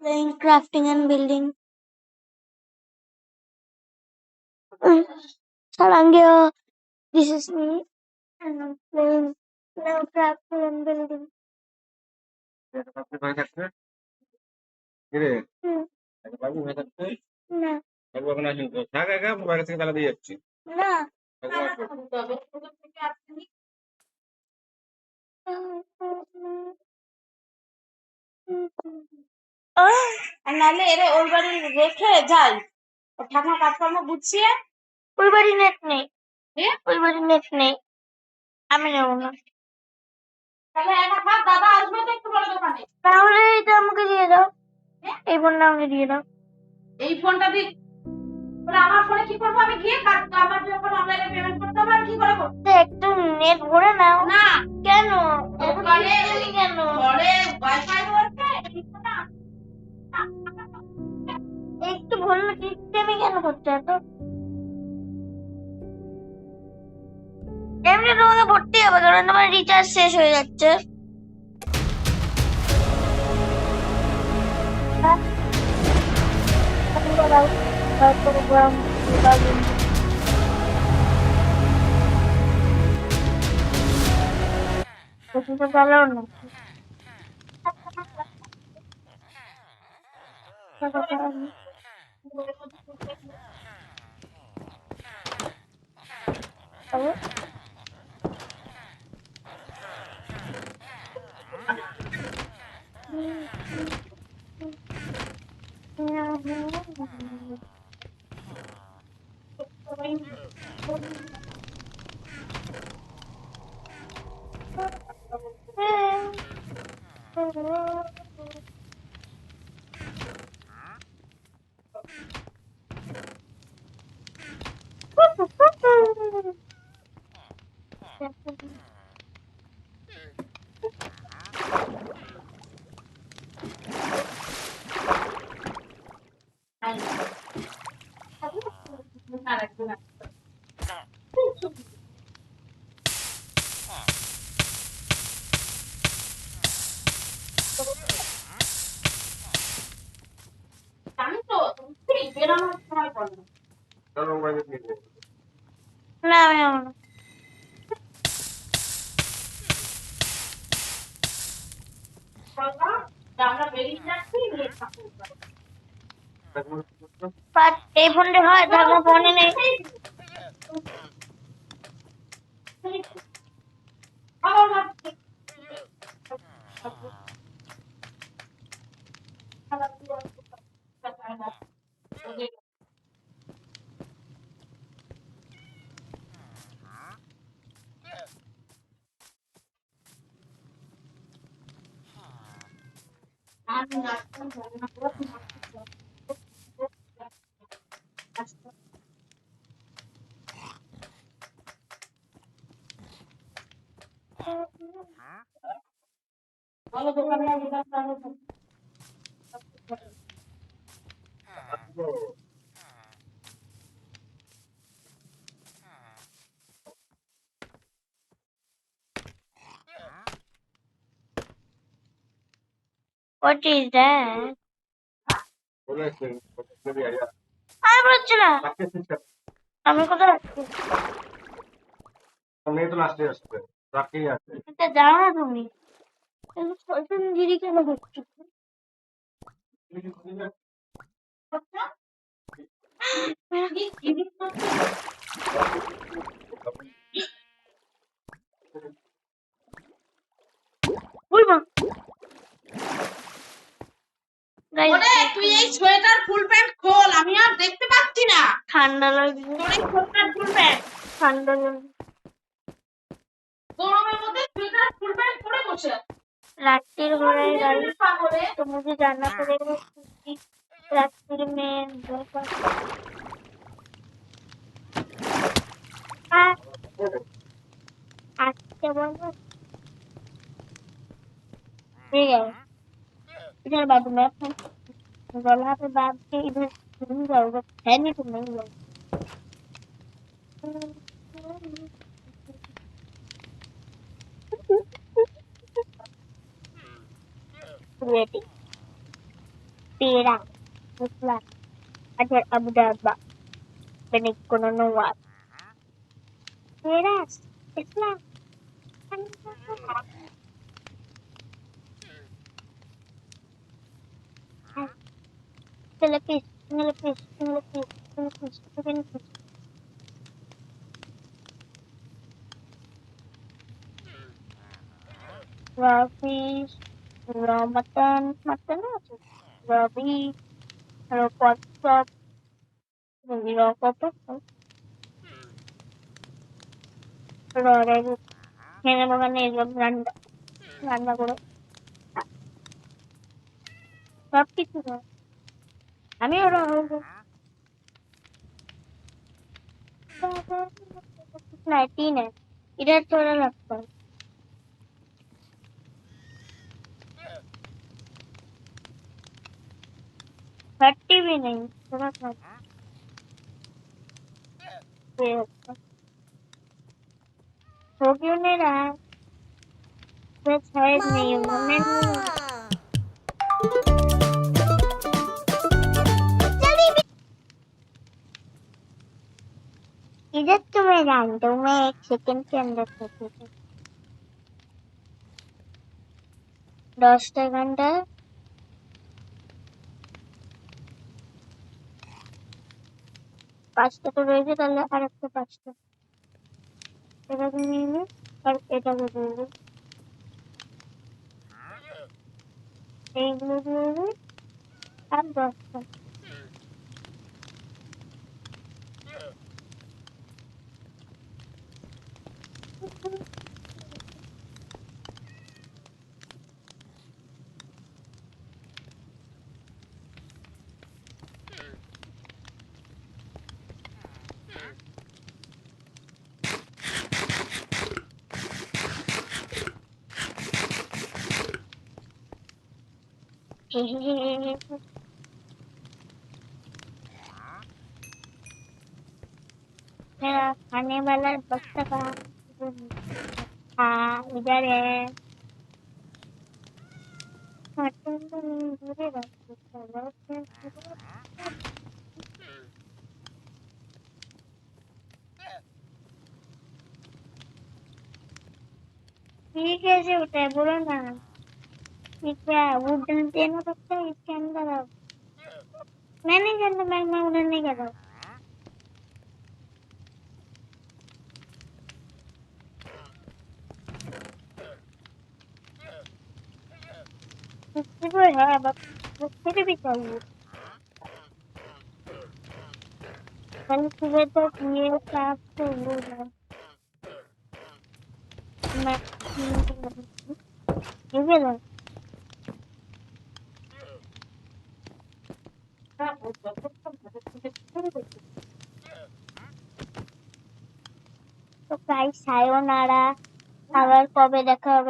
Playing crafting and building. Sarangya, this is me, and I'm playing now crafting and building. না না আর নাহলে এরে ওই বাড়ি রেখে যাই ঠাকুমা কাজকর্ম গুছিয়ে ওই বাড়ি নেট নেই ওই বাড়ি নেট নেই আমি নেবো না তাহলে একা থাক দাদা আসবে তো একটু বড় দোকানে তাহলে এটা আমাকে দিয়ে দাও এই ফোনটা আমাকে দিয়ে দাও এই ফোনটা দি বলে আমার ফোনে কি করব আমি গিয়ে আমার যখন অনলাইনে পেমেন্ট করতে হবে আমি কি করে করব একটু নেট ভরে নাও না কেন দোকানে কেন ঘরে ওয়াইফাই হচ্ছে না একটু ভরলে সিস্টেমে কেন করতে এত এমনি তোমাকে ভর্তি হবে কারণ তোমার রিচার্জ শেষ হয়ে যাচ্ছে চালাও না না আমি আমার এই ফোনটা হয় তারপর ফোনে নেই What is that? আমি বলছি না আমি কোথায় আছি যাও না তুমি দিদি কেন করছো তুই এই সোয়েটার ফুল প্যান্ট খোল আমি আর দেখতে পাচ্ছি না ঠান্ডা লাগছে তোর এই সোয়েটার ফুল প্যান্ট ঠান্ডা লাগছে গরমের মধ্যে সোয়েটার ফুল প্যান্ট পরে বসে रात्रि हो रही गाड़ी तो मुझे जाना पड़ेगा रात्रि में आजके बोलो ठीक है इधर बाजू में गला पे बात के इधर नहीं जाऊंगा है नहीं तो नहीं जाऊंगा ready Pera, Islam, Ajar Abu Daba, Benik Kononoat. Peras, Islam, Philippines, Philippines, Philippines, Philippines, Philippines. Raw fish, raw mutton, mutton also. Raw beef, raw pork chop, raw pepper, raw egg. Yan ang mga nilog randa ko. সব কিছু না। আমি ওরা না 3 है इधर थोड़ा लगता है 30 भी नहीं थोड़ा सा ये होता। हो क्यों नहीं रहा है मैं शायद नहीं हूँ मैं नहीं हूँ। इधर तो मैं जानता हूँ मैं 1 सेकंड के अंदर करती हूँ 10 সেকেন্ডে 5টা তো রয়েছে তাহলে আরেকটা 5টা এটাকে নিয়ে নে আর এটাকে দিয়ে দিই এইগুলো দিয়ে দিই আর 10টা मेरा खाने वाला बक्सा कहाँ हाँ इधर है ये कैसे होता है बोलो ना ये क्या वुडन देना पड़ता है इसके अंदर अब मैं नहीं जानता मैं उधर नहीं कर रहा हूँ वो है बस फिर भी चाहिए कल सुबह तक ये साफ तो हो जाए मैं ये भी लो তো গাইস সায়োনারা আবার কবে দেখা হবে